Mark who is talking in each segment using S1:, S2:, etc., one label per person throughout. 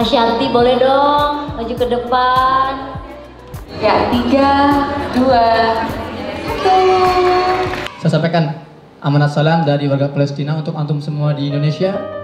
S1: Ashanti boleh dong maju ke depan.
S2: Ya, 3, 2, 1.
S3: Saya sampaikan amanat salam dari warga Palestina untuk antum semua di Indonesia.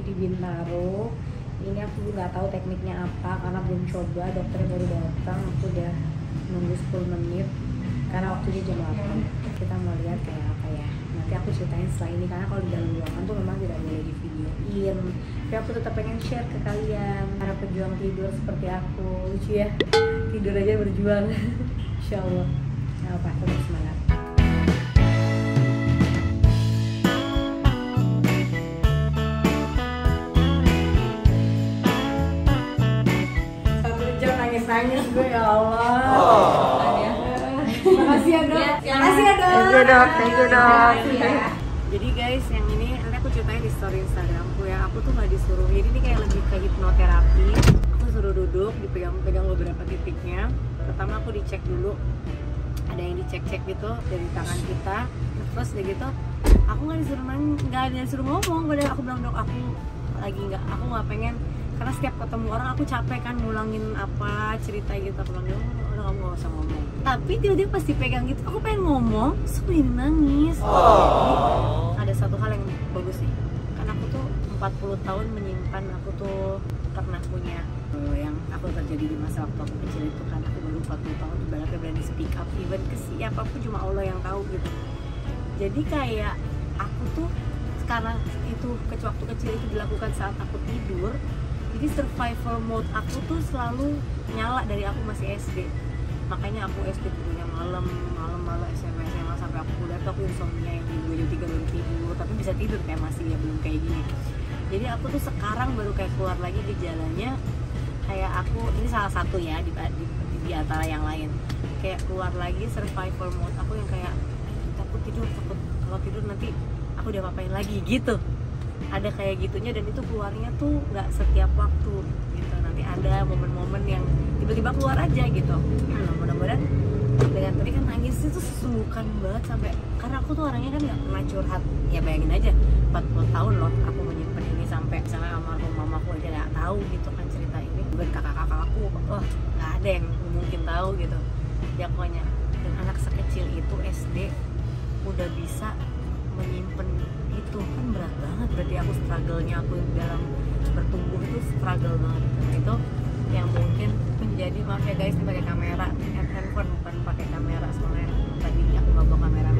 S4: Di Bintaro. Ini aku nggak tahu tekniknya apa karena belum coba, dokternya baru datang, aku udah nunggu 10 menit karena waktunya jam 8. Kita mau lihat kayak apa ya, nanti aku ceritain setelah ini karena kalau di dalam ruangan tuh memang tidak boleh di videoin, tapi aku tetap pengen share ke kalian para pejuang tidur seperti aku. Lucu ya, tidur aja berjuang. Insya Allah nggak apa, tetap semangat. Nangis gue, ya Allah. Makasih ya dok. Makasih ya dok. Thank you dok. Jadi guys, yang ini nanti aku ceritain di story Instagramku ya. Aku tuh nggak disuruh. Jadi ini kayak lebih ke hipnoterapi. Aku suruh duduk, dipegang beberapa titiknya. Pertama aku dicek dulu. Ada yang dicek-cek gitu dari tangan kita. Terus udah gitu, aku nggak disuruh ngomong. Padahal aku bilang dok, aku nggak pengen. Karena setiap ketemu orang aku capek kan ngulangin apa cerita gitu, aku bilang udah kamu gak usah ngomong. Tapi tiba-tiba pas dipegang gitu aku pengen ngomong, terus aku jadi nangis. Jadi ada satu hal yang bagus nih, karena aku tuh 40 tahun menyimpan, aku tuh pernah punya yang aku terjadi di masa waktu aku kecil itu kan. Aku baru 40 tahun ibaratnya berani speak up even ke siapapun, cuma Allah yang tahu gitu. Jadi kayak aku tuh karena itu waktu kecil itu dilakukan saat aku tidur, jadi survival mode aku tuh selalu nyala dari aku masih SD. Makanya aku SD tidurnya malam SMA sampai aku kuliah tuh aku insomnia yang di 2 jam 3 baru tidur, tapi bisa tidur kayak masih ya belum kayak gini. Jadi aku tuh sekarang baru kayak keluar lagi gejalanya, kayak aku ini salah satu ya di antara yang lain, kayak keluar lagi survival mode aku yang kayak takut kalau tidur nanti aku udah ngapain lagi gitu. Ada kayak gitunya, dan itu keluarnya tuh nggak setiap waktu gitu, nanti ada momen-momen yang tiba-tiba keluar aja gitu. Mudah-mudahan dengan tadi kan nangis itu sesungguhkan banget sampai, karena aku tuh orangnya kan nggak pernah curhat ya, bayangin aja 40 tahun loh aku menyimpan ini, sampai almarhum mamaku aja nggak tahu gitu kan cerita ini, bukan kakak-kakak aku, wah nggak ada yang mungkin tahu gitu ya pokoknya. Dan anak sekecil itu SD udah bisa menyimpan itu kan berat banget, berarti aku struggle-nya aku dalam bertumbuh itu struggle banget. Nah, itu yang mungkin menjadi, maaf ya guys, ini pakai kamera handphone bukan pakai kamera, soalnya tadi aku nggak bawa kamera.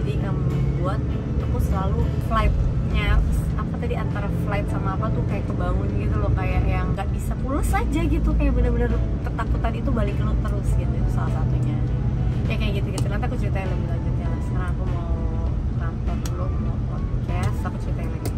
S4: Jadi yang membuat aku selalu flightnya apa tadi, antara flight sama apa tuh kayak kebangun gitu loh, kayak yang nggak bisa pulas aja gitu, kayak bener-bener ketakutan itu balik ke lu terus gitu. Itu salah satunya ya kayak gitu-gitu. Nanti aku ceritain lebih lanjutnya. Sekarang aku mau kantor dulu, mau podcast, aku ceritain lagi.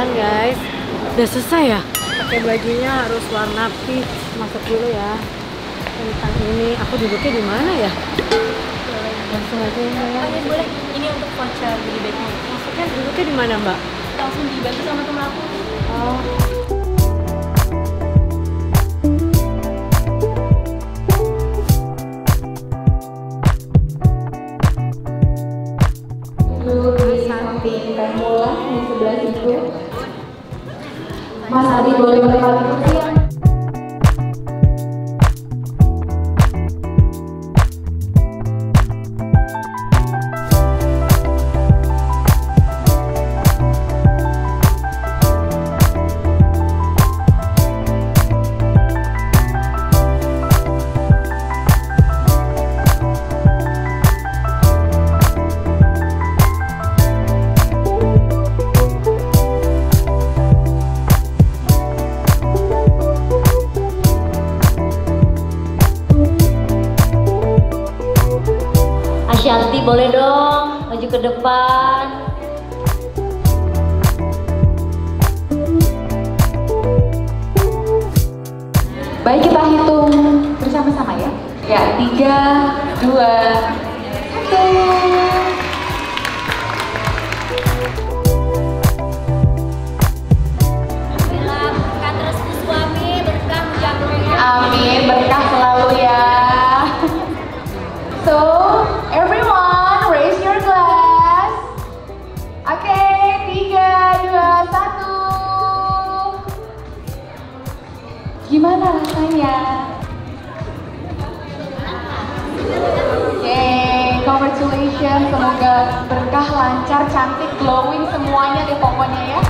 S4: Guys, udah selesai ya. Pakai bajunya harus warna peach. Masuk dulu ya. Tentang ini, aku duduknya di mana ya? Langsung aja ya.
S1: Boleh. Ini untuk voucher beli bagnya.
S4: Maksudnya duduknya di mana Mbak?
S1: Langsung dibantu sama temen aku.
S4: Oh. Santi Kamula di sebelah itu.
S2: Asyati boleh menempati kursi ya.
S1: Ashanti boleh dong maju ke depan.
S2: Baik, kita hitung bersama-sama ya. Ya, 3, 2, 1.
S1: Berkah terus suami, berkah menjaga.
S2: Amin, berkah selalu ya. So, everyone raise your glass. Oke, 3, 2, 1. Gimana rasanya? Yeay, congratulations. Semoga berkah, lancar, cantik, glowing semuanya deh pokoknya ya.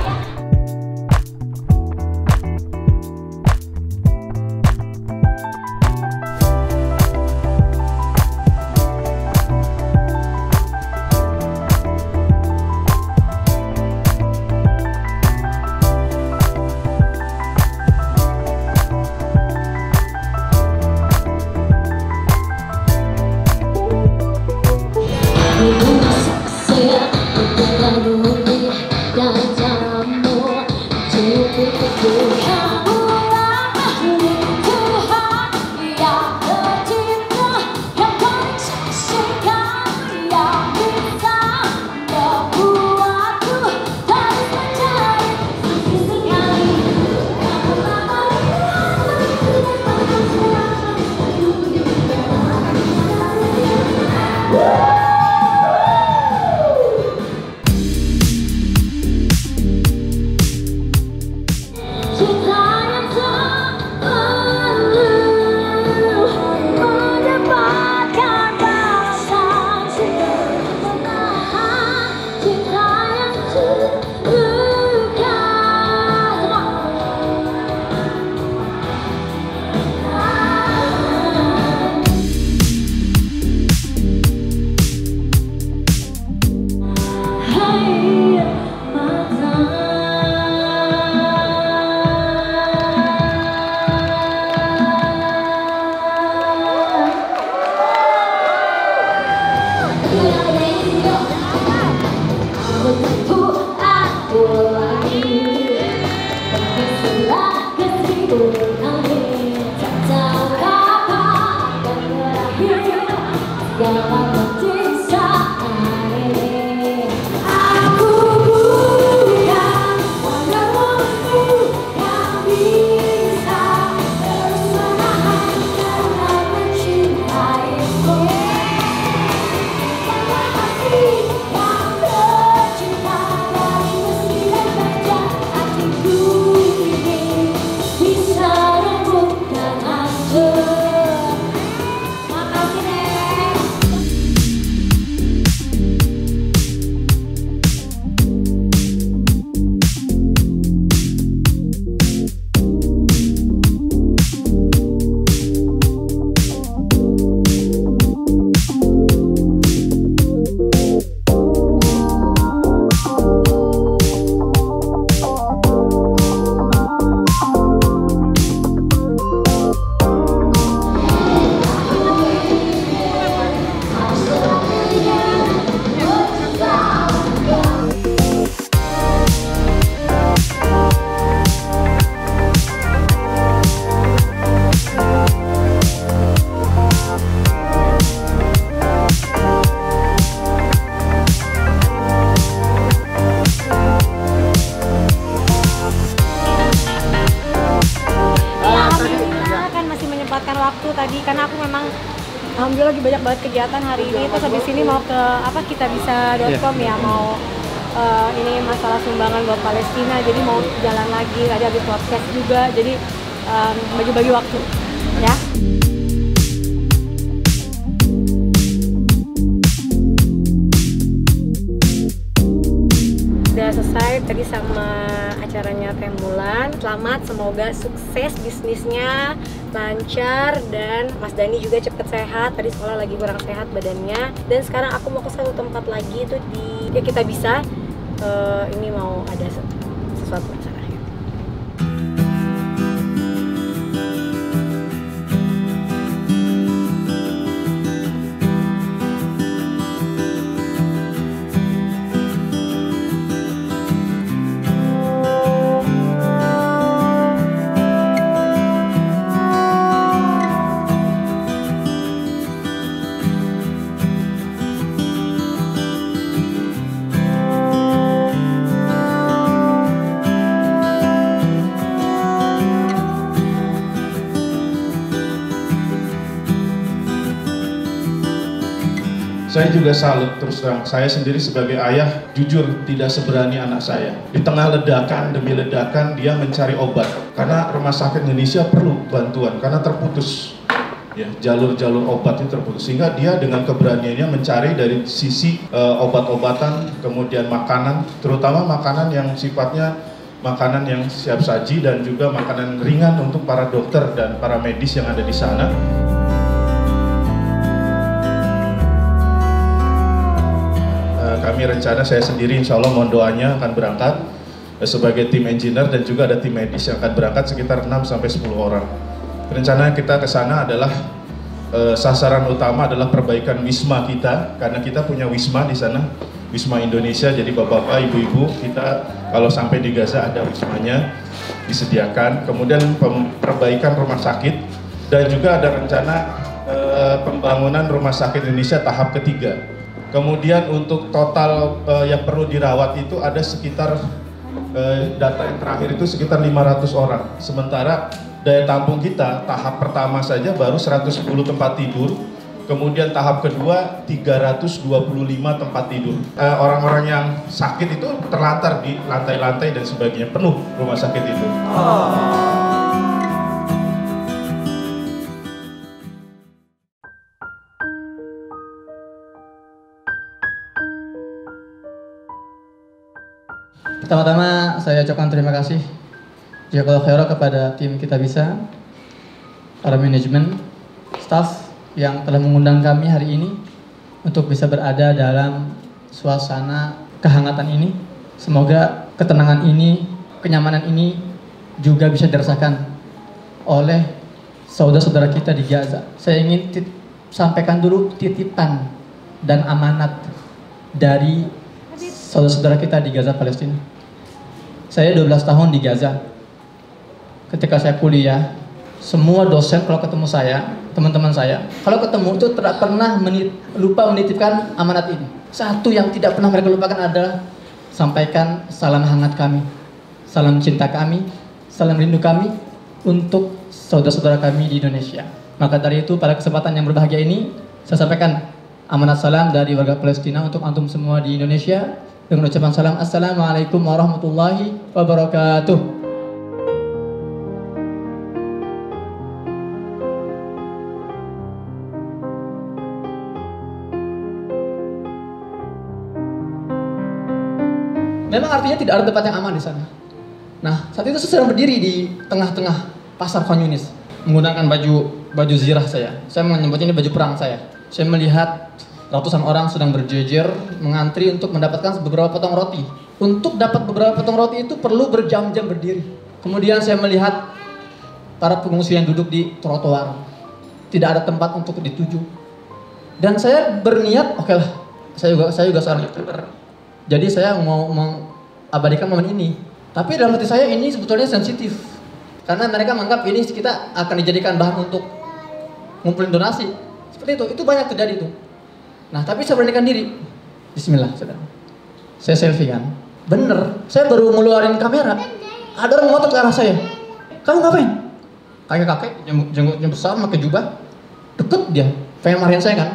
S4: waktu tadi karena aku memang alhamdulillah lagi banyak banget kegiatan hari ini. Terus habis ini mau ke kitabisa.com ya, mau ini masalah sumbangan buat Palestina, jadi mau jalan lagi, ada habis podcast juga, jadi bagi-bagi waktu ya. Udah selesai tadi sama acaranya Tembulan. Selamat, semoga sukses bisnisnya, lancar, dan Mas Dani juga cepet sehat. Tadi sekolah lagi kurang sehat badannya. Dan sekarang aku mau ke satu tempat lagi, itu di ya Kita Bisa. Ini mau ada sesuatu acara.
S5: Saya juga salut, terus terang, saya sendiri sebagai ayah jujur tidak seberani anak saya. Di tengah ledakan demi ledakan dia mencari obat, karena rumah sakit Indonesia perlu bantuan, karena terputus ya, jalur-jalur obat itu terputus, sehingga dia dengan keberaniannya mencari dari sisi obat-obatan, kemudian makanan, terutama makanan yang sifatnya makanan yang siap saji dan juga makanan ringan untuk para dokter dan para medis yang ada di sana. Kami rencana, saya sendiri insya Allah mohon doanya akan berangkat sebagai tim engineer, dan juga ada tim medis yang akan berangkat sekitar 6-10 orang. Rencana kita ke sana adalah sasaran utama adalah perbaikan wisma kita, karena kita punya wisma di sana, wisma Indonesia. Jadi bapak-bapak, ibu-ibu, kita kalau sampai di Gaza ada wismanya disediakan. Kemudian perbaikan rumah sakit, dan juga ada rencana pembangunan rumah sakit Indonesia tahap ketiga. Kemudian untuk total yang perlu dirawat itu ada sekitar data yang terakhir itu sekitar 500 orang. Sementara daya tampung kita tahap pertama saja baru 110 tempat tidur. Kemudian tahap kedua 325 tempat tidur. Orang-orang yang sakit itu terlantar di lantai-lantai dan sebagainya, penuh rumah sakit itu.
S3: Pertama-tama saya ucapkan terima kasih jazakallahu khairan kepada tim Kita Bisa, para manajemen, staff yang telah mengundang kami hari ini untuk bisa berada dalam suasana kehangatan ini. Semoga ketenangan ini, kenyamanan ini juga bisa dirasakan oleh saudara-saudara kita di Gaza. Saya ingin sampaikan dulu titipan dan amanat dari saudara-saudara kita di Gaza, Palestina. Saya 12 tahun di Gaza. Ketika saya kuliah, semua dosen kalau ketemu saya, teman-teman saya, kalau ketemu itu tidak pernah lupa menitipkan amanat ini. Satu yang tidak pernah mereka lupakan adalah sampaikan salam hangat kami, salam cinta kami, salam rindu kami untuk saudara-saudara kami di Indonesia. Maka dari itu, pada kesempatan yang berbahagia ini, saya sampaikan amanat salam dari warga Palestina untuk antum semua di Indonesia dengan ucapan salam, Assalamualaikum warahmatullahi wabarakatuh. Memang artinya tidak ada tempat yang aman di sana. Nah, saat itu saya sedang berdiri di tengah-tengah pasar Khan Yunis menggunakan baju zirah saya. Saya menyebutnya ini baju perang saya. Saya melihat ratusan orang sedang berjejer mengantri untuk mendapatkan beberapa potong roti. Untuk dapat beberapa potong roti itu perlu berjam-jam berdiri. Kemudian saya melihat para pengungsi yang duduk di trotoar. Tidak ada tempat untuk dituju. Dan saya berniat, oke lah, saya juga seorang YouTuber. Jadi saya mau mengabadikan momen ini. Tapi dalam hati saya ini sebetulnya sensitif. Karena mereka menganggap ini kita akan dijadikan bahan untuk ngumpulin donasi. Seperti itu banyak terjadi itu. Nah, tapi saya beranikan diri. Bismillah, saudara. Saya selfie kan. Bener, saya baru ngeluarin kamera. Ada orang ngotot ke arah saya. Kamu ngapain? Kakek-kakek, jenggotnya besar, pakai jubah. Deket dia, pengen marahin saya kan.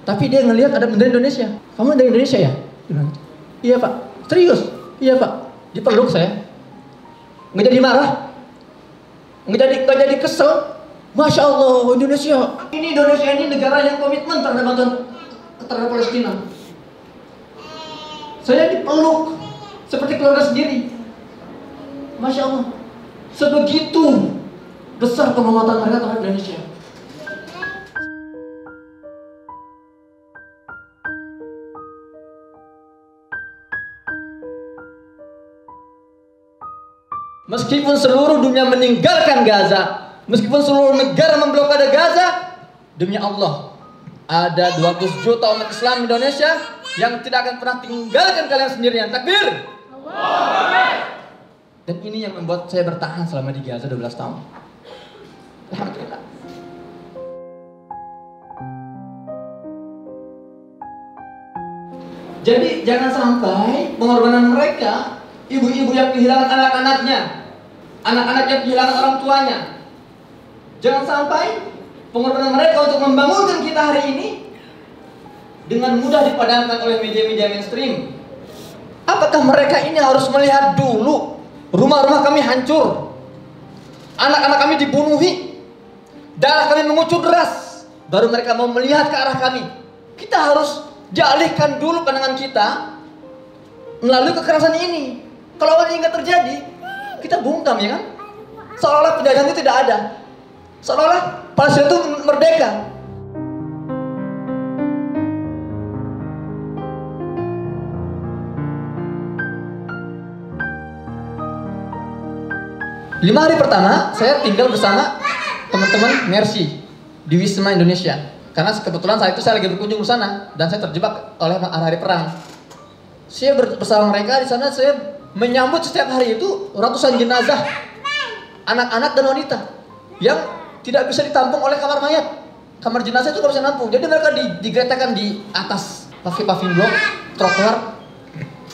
S3: Tapi dia ngelihat ada bendera Indonesia. Kamu dari Indonesia ya? Dia bilang, iya pak. Serius? Iya Pak, dipeluk saya. Nggak jadi marah, nggak jadi kesel. Masya Allah, Indonesia ini negara yang komitmen terhadap Palestina. Saya dipeluk seperti keluarga sendiri. Masya Allah, sebegitu besar penghormatan mereka terhadap Indonesia. Meskipun seluruh dunia meninggalkan Gaza, meskipun seluruh negara memblokade Gaza, demi Allah, ada 200 juta umat Islam Indonesia yang tidak akan pernah tinggalkan kalian sendirian. Takbir! Dan ini yang membuat saya bertahan selama di Gaza 12 tahun. Alhamdulillah. Jadi jangan sampai pengorbanan mereka, ibu-ibu yang kehilangan anak-anaknya, anak-anak yang kehilangan orang tuanya, jangan sampai pengorbanan mereka untuk membangunkan kita hari ini dengan mudah dipadamkan oleh media-media mainstream. Apakah mereka ini harus melihat dulu rumah-rumah kami hancur, anak-anak kami dibunuhi, darah kami mengucur deras, baru mereka mau melihat ke arah kami? Kita harus dialihkan dulu pandangan kita melalui kekerasan ini. Kalau ini nggak terjadi, kita bungkam, ya kan? Seolah-olah penjajahan itu tidak ada, seolah-olah Palestina itu merdeka. Lima hari pertama saya tinggal bersama teman-teman Mercy di Wisma Indonesia, karena kebetulan saat itu saya lagi berkunjung ke sana dan saya terjebak oleh hari perang. Saya bersama mereka di sana, saya menyambut setiap hari itu ratusan jenazah anak-anak dan wanita yang tidak bisa ditampung oleh kamar mayat. Kamar jenazah itu nggak bisa nampung, jadi mereka digeretakkan di atas paving blok, trotoar.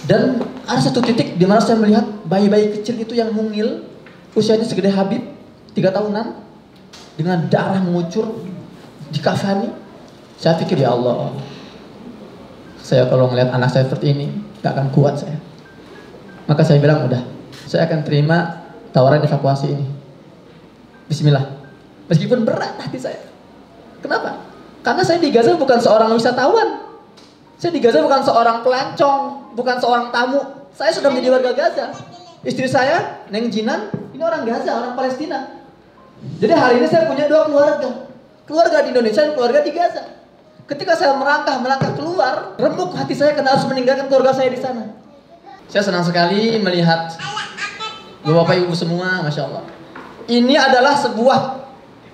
S3: Dan ada satu titik di mana saya melihat bayi-bayi kecil itu yang mungil, usianya segede Habib, 3 tahunan, dengan darah mengucur, dikafani. Saya pikir, ya Allah, saya kalau melihat anak saya seperti ini gak akan kuat saya. Maka saya bilang, udah, saya akan terima tawaran evakuasi ini. Bismillah. Meskipun berat hati saya. Kenapa? Karena saya di Gaza bukan seorang wisatawan, saya di Gaza bukan seorang pelancong, bukan seorang tamu. Saya sudah menjadi warga Gaza. Istri saya, Neng Jinan, ini orang Gaza, orang Palestina. Jadi hari ini saya punya 2 keluarga. Keluarga di Indonesia dan keluarga di Gaza. Ketika saya melangkah keluar, remuk hati saya karena harus meninggalkan keluarga saya di sana. Saya senang sekali melihat Bapak Ibu semua, Masya Allah. Ini adalah sebuah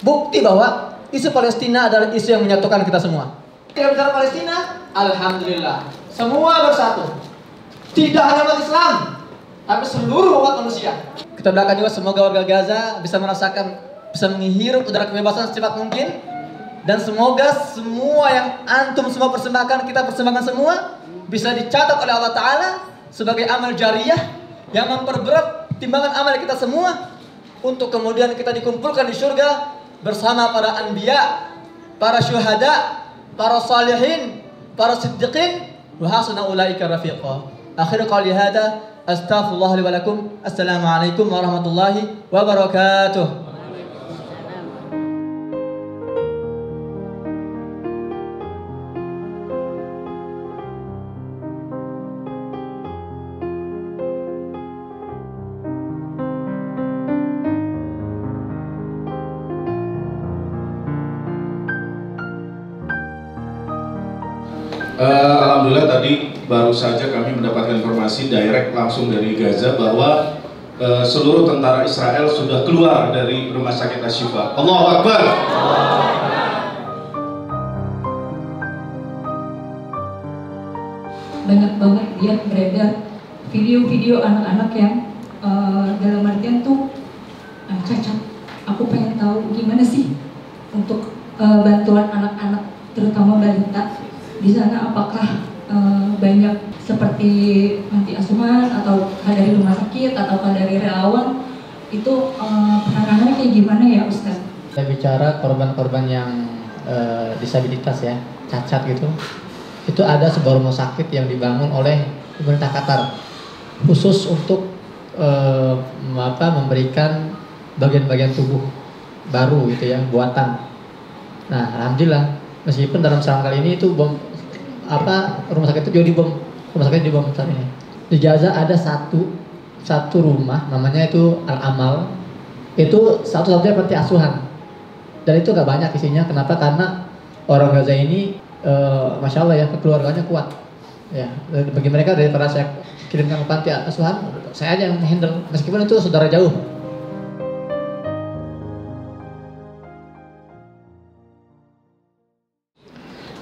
S3: bukti bahwa isu Palestina adalah isu yang menyatukan kita semua. Kita bicara Palestina, alhamdulillah, semua bersatu. Tidak hanya umat Islam, tapi seluruh umat manusia. Kita doakan juga semoga warga Gaza bisa merasakan, bisa menghirup udara kebebasan secepat mungkin. Dan semoga semua yang antum semua persembahkan, kita persembahkan semua, bisa dicatat oleh Allah Ta'ala sebagai amal jariyah yang memperberat timbangan amal kita semua, untuk kemudian kita dikumpulkan di surga bersama para anbiya, para syuhada, para salihin, para siddiqin, wa hasuna ulaika rafiqa. Akhir qali hada, astaghfirullah li wa lakum. Assalamualaikum warahmatullahi wabarakatuh.
S5: Alhamdulillah tadi baru saja kami mendapatkan informasi direct langsung dari Gaza bahwa seluruh tentara Israel sudah keluar dari rumah sakit Asy-Syifa. Allahu Akbar.
S6: Banyak banget lihat beredar video-video anak-anak yang dalam artian tuh cacat. Aku pengen tahu gimana sih untuk bantuan anak-anak, terutama balita di sana. Apakah banyak seperti panti asuhan atau dari rumah sakit atau dari relawan, itu penanganannya kayak gimana ya Ustaz?
S3: Saya bicara korban-korban yang disabilitas ya, cacat gitu. Itu ada sebuah rumah sakit yang dibangun oleh pemerintah Qatar. khusus untuk memberikan bagian-bagian tubuh baru gitu ya, buatan. Nah, alhamdulillah meskipun dalam serangan kali ini itu bom rumah sakit itu juga dibom, rumah sakit dibom saat ini. Di Gaza ada satu rumah namanya itu Al-Amal, itu satu-satunya panti asuhan dan itu gak banyak isinya. Kenapa? Karena orang Gaza ini masya Allah ya, keluarganya kuat ya. Bagi mereka daripada saya kirimkan ke panti asuhan, saya aja yang handle meskipun itu saudara jauh.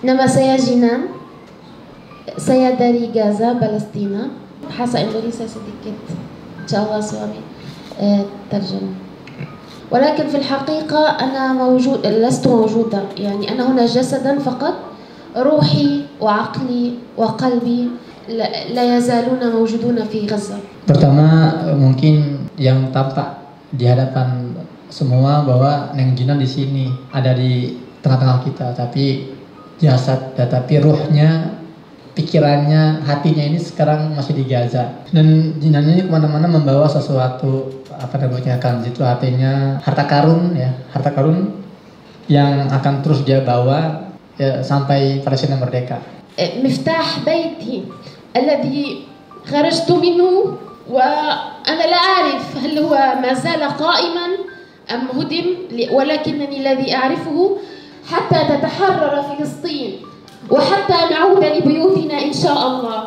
S7: Nama saya Jinan, saya dari Gaza, Palestina. Bahasa Indonesia sedikit, insyaallah suami terjemah. ولكن في الحقيقة أنا لست موجودة، يعني أنا هنا جسدا فقط، روحي وعقلي وقلبي لا يزالون موجودون في غزة.
S3: Pertama mungkin yang tampak di hadapan semua bahwa Neng Jinan di sini ada di tengah-tengah kita, tapi jasad, tetapi ruhnya, pikirannya, hatinya ini sekarang masih di Gaza. Dan Jinan ini kemana-mana membawa sesuatu, apa namanya kan, itu artinya harta karun ya, harta karun yang akan terus dia bawa ya, sampai Palestina merdeka.
S7: مفتاح بيتي الذي خرجت منه وأنا لا أعرف هل هو ما زال قائما أم هدم، ولكنني الذي أعرفه حتى تتحرر فلسطين وحتى نعود لبيوتنا إن شاء الله.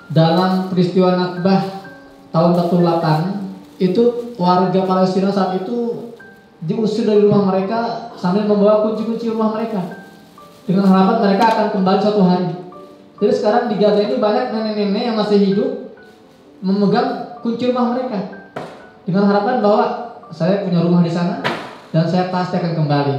S3: Dalam peristiwa Nakbah tahun 48 itu warga Palestina saat itu diusir dari rumah mereka sambil membawa kunci-kunci rumah mereka dengan harapan mereka akan kembali suatu hari. Jadi sekarang di Gaza ini banyak nenek-nenek yang masih hidup memegang kunci rumah mereka dengan harapan bahwa saya punya rumah di sana dan saya pasti akan kembali.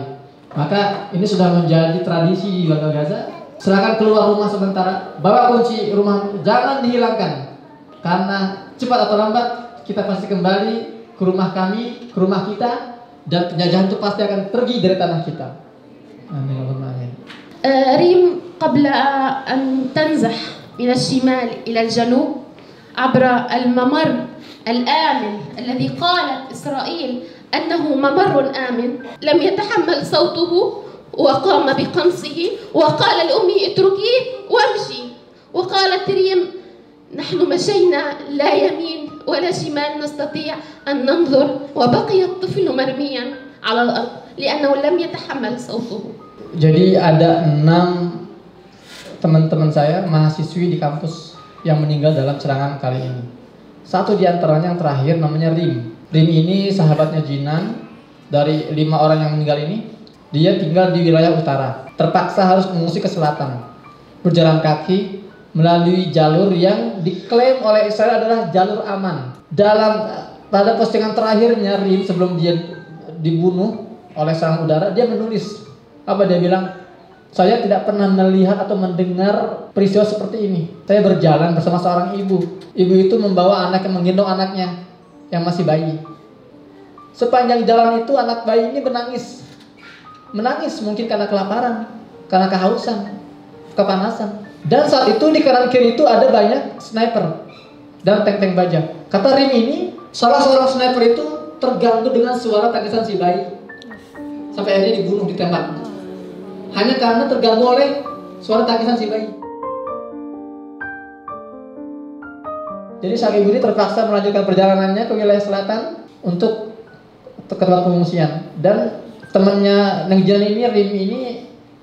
S3: Maka ini sudah menjadi tradisi di warga Gaza. Silakan keluar rumah sementara, bawa kunci rumah, jangan dihilangkan. Karena cepat atau lambat kita pasti kembali ke rumah kami, ke rumah kita, dan penjajahan itu pasti akan pergi dari tanah kita. Amin.
S7: ريم قبل أن تنزح من الشمال إلى الجنوب عبر الممر الآمن الذي قالت إسرائيل أنه ممر آمن، لم يتحمل صوته وقام بقمصه وقال لأمي اتركيه وامشي. وقالت ريم نحن مشينا لا يمين ولا شمال نستطيع أن ننظر، وبقي الطفل مرميا على الأرض لأنه لم يتحمل صوته.
S3: Jadi ada 6 teman-teman saya mahasiswi di kampus yang meninggal dalam serangan kali ini. Satu di antaranya yang terakhir namanya Rim. Rim ini sahabatnya Jinan. Dari 5 orang yang meninggal ini, dia tinggal di wilayah utara. Terpaksa harus mengungsi ke selatan, berjalan kaki melalui jalur yang diklaim oleh Israel adalah jalur aman. Pada postingan terakhirnya Rim sebelum dia dibunuh oleh serangan udara, dia menulis apa dia bilang, saya tidak pernah melihat atau mendengar peristiwa seperti ini. Saya berjalan bersama seorang ibu. Ibu itu membawa anak yang menggendong anaknya yang masih bayi. Sepanjang jalan itu anak bayi ini menangis. Menangis mungkin karena kelaparan, karena kehausan, kepanasan. Dan saat itu di kanan kiri itu ada banyak sniper dan tank-tank baja. Kata Rim ini, salah seorang sniper itu terganggu dengan suara tangisan si bayi. Sampai akhirnya dibunuh, ditembak. Hanya karena terganggu oleh suara tangisan si bayi. Jadi sang ibu ini terpaksa melanjutkan perjalanannya ke wilayah selatan untuk ke tempat pengungsian. Dan temannya Neng Jinan ini, Rim ini,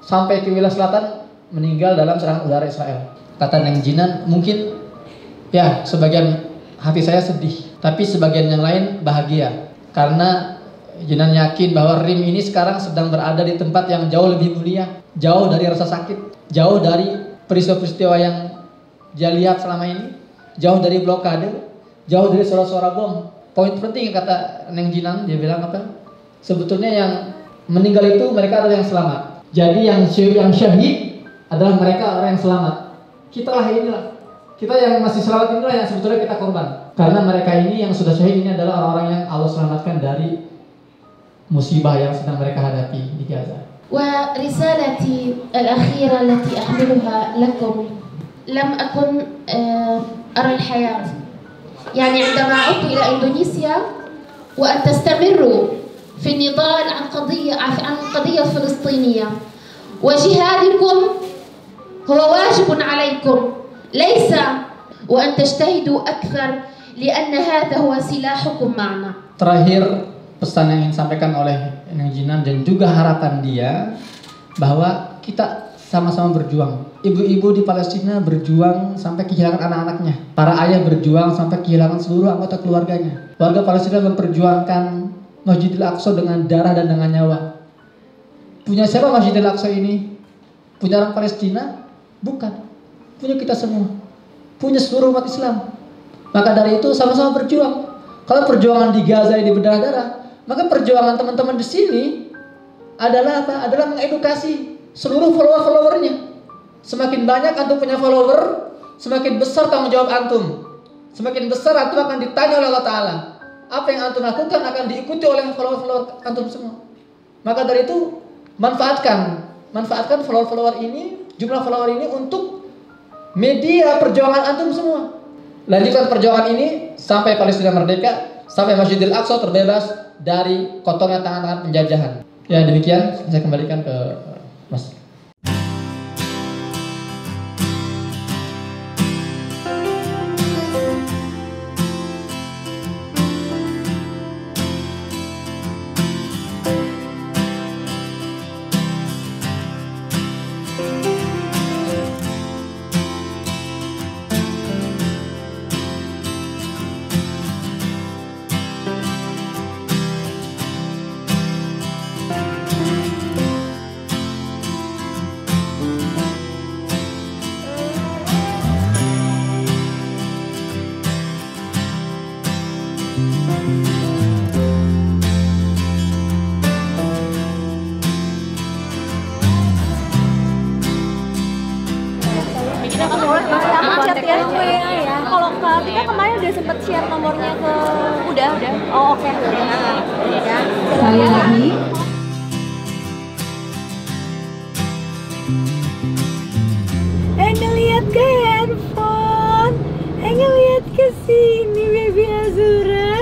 S3: sampai ke wilayah selatan meninggal dalam serangan udara Israel. Kata Neng Jinan, mungkin ya sebagian hati saya sedih, tapi sebagian yang lain bahagia. Karena Jinan yakin bahwa Rim ini sekarang sedang berada di tempat yang jauh lebih mulia, jauh dari rasa sakit, jauh dari peristiwa-peristiwa yang dia lihat selama ini, jauh dari blokade, jauh dari suara-suara bom. Poin penting kata Neng Jinan, dia bilang apa? Sebetulnya yang meninggal itu mereka adalah yang selamat. Jadi yang syahid adalah mereka orang yang selamat. Kita yang masih selamat inilah yang sebetulnya kita korban. Karena mereka ini yang sudah syahid ini adalah orang-orang yang Allah selamatkan dari musibah yang sedang mereka hadapi di Gaza.
S7: ورسالتي الأخيرة التي أحملها لكم لم أكن أرى الحياة. يعني عندما عدت إلى إندونيسيا وأن تستمروا في النضال عن القضية الفلسطينية، وجهادكم هو واجب عليكم ليس وأن تجتهدوا أكثر لأن هذا هو سلاحكم معنا.
S3: Terakhir, pesan yang ingin disampaikan oleh Neng Jinan dan juga harapan dia bahwa kita sama-sama berjuang. Ibu-ibu di Palestina berjuang sampai kehilangan anak-anaknya. Para ayah berjuang sampai kehilangan seluruh anggota keluarganya. Warga Palestina memperjuangkan Masjidil Aqsa dengan darah dan dengan nyawa. Punya siapa Masjidil Aqsa ini? Punya orang Palestina? Bukan. Punya kita semua. Punya seluruh umat Islam. Maka dari itu sama-sama berjuang. Kalau perjuangan di Gaza ini berdarah-darah, maka perjuangan teman-teman di sini adalah apa? Adalah mengedukasi seluruh follower-followernya. Semakin banyak antum punya follower, semakin besar tanggung jawab antum. Semakin besar antum akan ditanya oleh Allah Ta'ala. Apa yang antum lakukan akan diikuti oleh follower-follower antum semua. Maka dari itu manfaatkan follower-follower ini, jumlah follower ini untuk media perjuangan antum semua. Lanjutkan perjuangan ini sampai Palestina merdeka, sampai Masjidil Aqsa terbebas dari kotornya tangan-tangan penjajahan. Ya demikian, saya kembalikan ke Mas.
S1: Kalau kita kemarin udah sempet share nomornya ke udah. Oh oke.
S6: Sekali lagi.
S4: Ngeliat ke handphone, ngeliat ke sini baby Azura,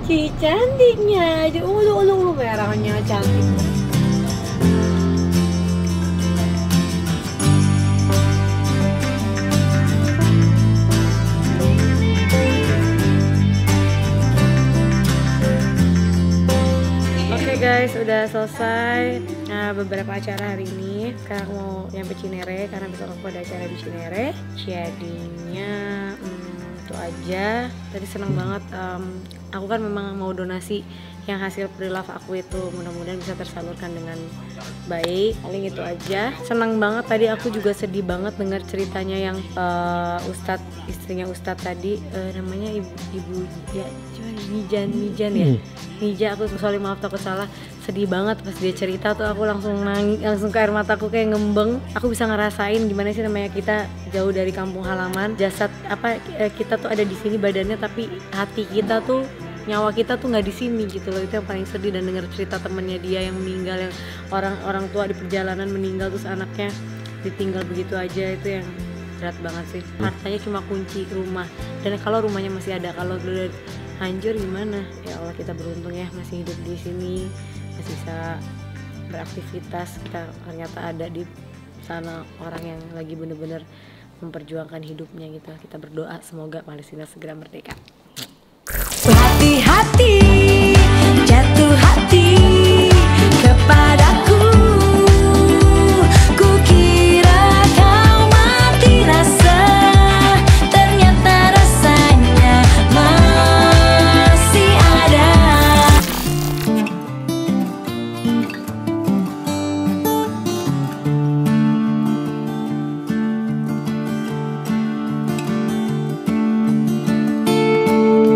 S4: si cantiknya, ulu merahnya cantik. Guys, udah selesai beberapa acara hari ini. Sekarang mau nyampe Cinere karena besok aku ada acara di Cinere. Jadinya itu aja. Tadi seneng banget. Aku kan memang mau donasi yang hasil pre-love aku itu, mudah-mudahan bisa tersalurkan dengan baik. Paling itu aja. Senang banget tadi, aku juga sedih banget dengar ceritanya yang istrinya Ustadz tadi, namanya ibu ya Mijan ya. Nija, aku sorry maaf takut salah. Sedih banget pas dia cerita tuh, aku langsung nangis, langsung ke air mataku kayak ngembeng. Aku bisa ngerasain gimana sih namanya kita jauh dari kampung halaman, jasad kita tuh ada di sini badannya, tapi hati kita tuh, nyawa kita tuh nggak di sini gitu loh. Itu yang paling sedih. Dan dengar cerita temennya dia yang meninggal, yang orang tua di perjalanan meninggal terus anaknya ditinggal begitu aja, itu yang berat banget sih. Hartanya cuma kunci rumah, dan kalau rumahnya masih ada, kalau udah hancur gimana? Ya Allah, kita beruntung ya masih hidup di sini, masih bisa beraktivitas. Kita ternyata ada di sana orang yang lagi bener-bener memperjuangkan hidupnya gitu. Kita berdoa semoga Palestina segera merdeka.
S8: Hati-hati